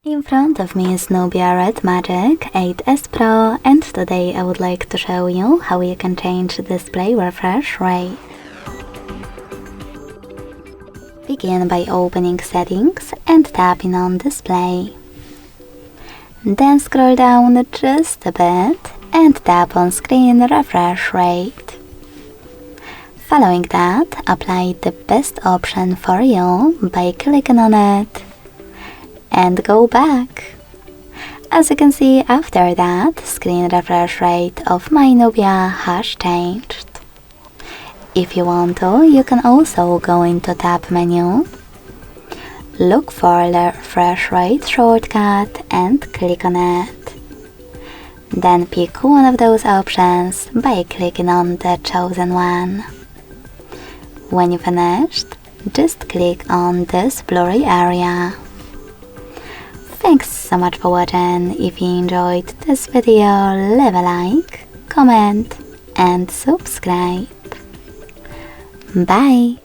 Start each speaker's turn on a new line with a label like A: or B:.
A: In front of me is NUBIA Red Magic 8S Pro, and today I would like to show you how you can change display refresh rate. Begin by opening settings and tapping on display. Then scroll down just a bit and tap on screen refresh rate. Following that, apply the best option for you by clicking on it and go back. As you can see, after that, screen refresh rate of my NUBIA has changed. If you want to, you can also go into tab menu, look for the refresh rate shortcut and click on it. Then pick one of those options by clicking on the chosen one. When you finished, just click on this blurry area. Thanks so much for watching. If you enjoyed this video, leave a like, comment and subscribe. Bye!